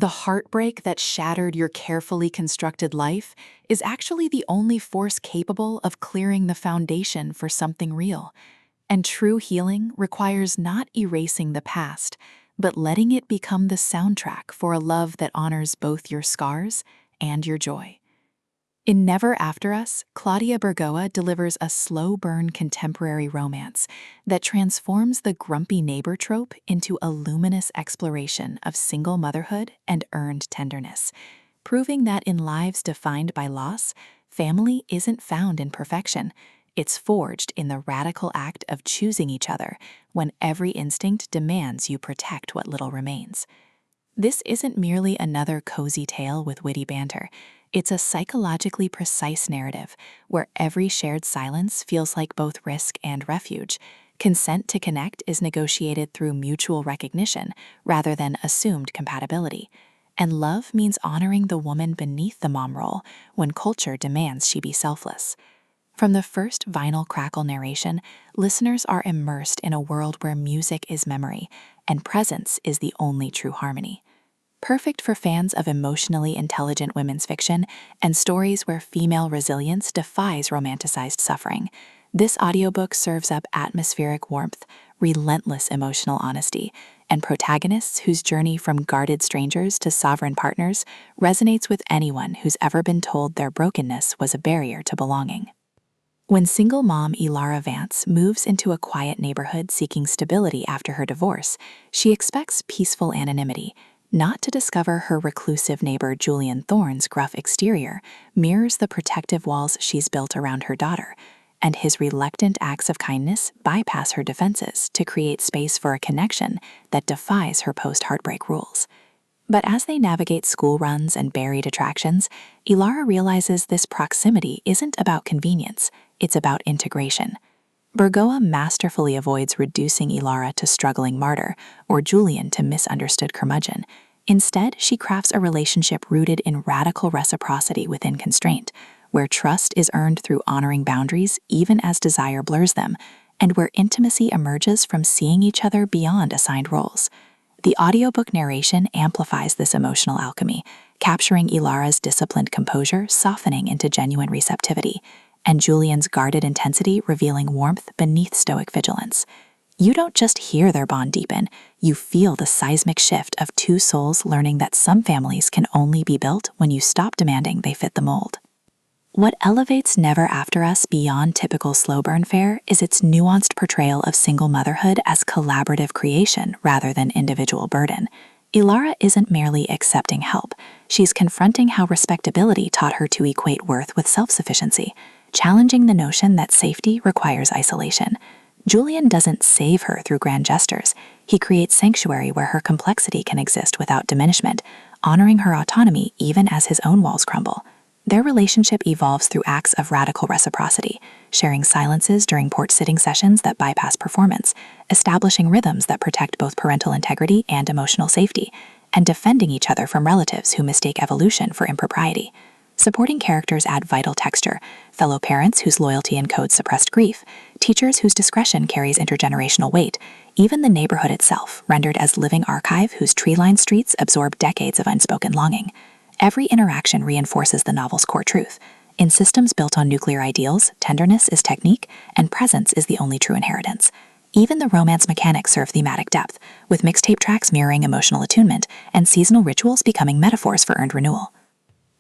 The heartbreak that shattered your carefully constructed life is actually the only force capable of clearing the foundation for something real. And true healing requires not erasing the past, but letting it become the soundtrack for a love that honors both your scars and your joy. In Never After Us, Claudia Burgoa delivers a slow-burn contemporary romance that transforms the grumpy neighbor trope into a luminous exploration of single motherhood and earned tenderness, proving that in lives defined by loss, family isn't found in perfection. It's forged in the radical act of choosing each other when every instinct demands you protect what little remains. This isn't merely another cozy tale with witty banter. It's a psychologically precise narrative where every shared silence feels like both risk and refuge. Consent to connect is negotiated through mutual recognition rather than assumed compatibility. And love means honoring the woman beneath the mom role when culture demands she be selfless. From the first vinyl crackle narration, listeners are immersed in a world where music is memory and presence is the only true harmony. Perfect for fans of emotionally intelligent women's fiction and stories where female resilience defies romanticized suffering, this audiobook serves up atmospheric warmth, relentless emotional honesty, and protagonists whose journey from guarded strangers to sovereign partners resonates with anyone who's ever been told their brokenness was a barrier to belonging. When single mom Ilara Vance moves into a quiet neighborhood seeking stability after her divorce, she expects peaceful anonymity, not to discover her reclusive neighbor Julian Thorne's gruff exterior mirrors the protective walls she's built around her daughter, and his reluctant acts of kindness bypass her defenses to create space for a connection that defies her post-heartbreak rules. But as they navigate school runs and buried attractions, Ilara realizes this proximity isn't about convenience, it's about integration. Burgoa masterfully avoids reducing Ilara to struggling martyr or Julian to misunderstood curmudgeon. Instead, she crafts a relationship rooted in radical reciprocity within constraint, where trust is earned through honoring boundaries even as desire blurs them, and where intimacy emerges from seeing each other beyond assigned roles. The audiobook narration amplifies this emotional alchemy, capturing Ilara's disciplined composure softening into genuine receptivity, and Julian's guarded intensity revealing warmth beneath stoic vigilance. You don't just hear their bond deepen, you feel the seismic shift of two souls learning that some families can only be built when you stop demanding they fit the mold. What elevates Never After Us beyond typical slow burn fare is its nuanced portrayal of single motherhood as collaborative creation rather than individual burden. Ilara isn't merely accepting help, she's confronting how respectability taught her to equate worth with self-sufficiency, challenging the notion that safety requires isolation. Julian doesn't save her through grand gestures. He creates sanctuary where her complexity can exist without diminishment, honoring her autonomy even as his own walls crumble. Their relationship evolves through acts of radical reciprocity, sharing silences during porch-sitting sessions that bypass performance, establishing rhythms that protect both parental integrity and emotional safety, and defending each other from relatives who mistake evolution for impropriety. Supporting characters add vital texture, fellow parents whose loyalty encodes suppressed grief, teachers whose discretion carries intergenerational weight, even the neighborhood itself, rendered as living archive whose tree-lined streets absorb decades of unspoken longing. Every interaction reinforces the novel's core truth. In systems built on nuclear ideals, tenderness is technique, and presence is the only true inheritance. Even the romance mechanics serve thematic depth, with mixtape tracks mirroring emotional attunement and seasonal rituals becoming metaphors for earned renewal.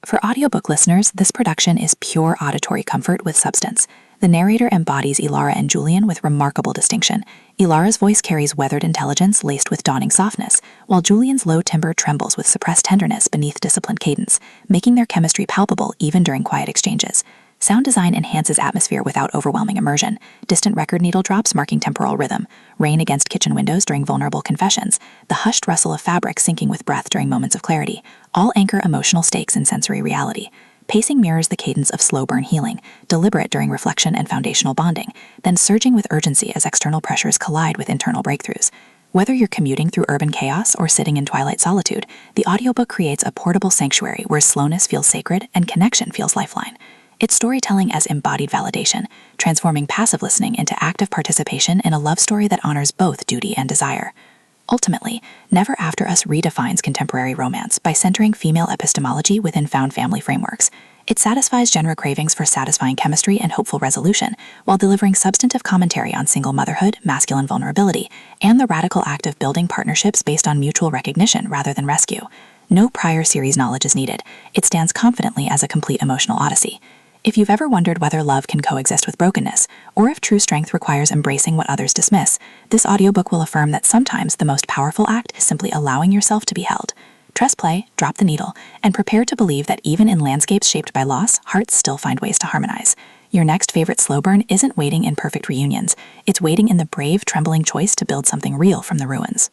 For audiobook listeners, this production is pure auditory comfort with substance. The narrator embodies Ilara and Julian with remarkable distinction. Ilara's voice carries weathered intelligence laced with dawning softness, while Julian's low timbre trembles with suppressed tenderness beneath disciplined cadence, making their chemistry palpable even during quiet exchanges. Sound design enhances atmosphere without overwhelming immersion. Distant record needle drops marking temporal rhythm, rain against kitchen windows during vulnerable confessions, the hushed rustle of fabric syncing with breath during moments of clarity, all anchor emotional stakes in sensory reality. Pacing mirrors the cadence of slow burn healing, deliberate during reflection and foundational bonding, then surging with urgency as external pressures collide with internal breakthroughs. Whether you're commuting through urban chaos or sitting in twilight solitude, the audiobook creates a portable sanctuary where slowness feels sacred and connection feels lifeline. It's storytelling as embodied validation, transforming passive listening into active participation in a love story that honors both duty and desire. Ultimately, Never After Us redefines contemporary romance by centering female epistemology within found family frameworks. It satisfies genre cravings for satisfying chemistry and hopeful resolution, while delivering substantive commentary on single motherhood, masculine vulnerability, and the radical act of building partnerships based on mutual recognition rather than rescue. No prior series knowledge is needed. It stands confidently as a complete emotional odyssey. If you've ever wondered whether love can coexist with brokenness, or if true strength requires embracing what others dismiss, this audiobook will affirm that sometimes the most powerful act is simply allowing yourself to be held. Press play, drop the needle, and prepare to believe that even in landscapes shaped by loss, hearts still find ways to harmonize. Your next favorite slow burn isn't waiting in perfect reunions. It's waiting in the brave, trembling choice to build something real from the ruins.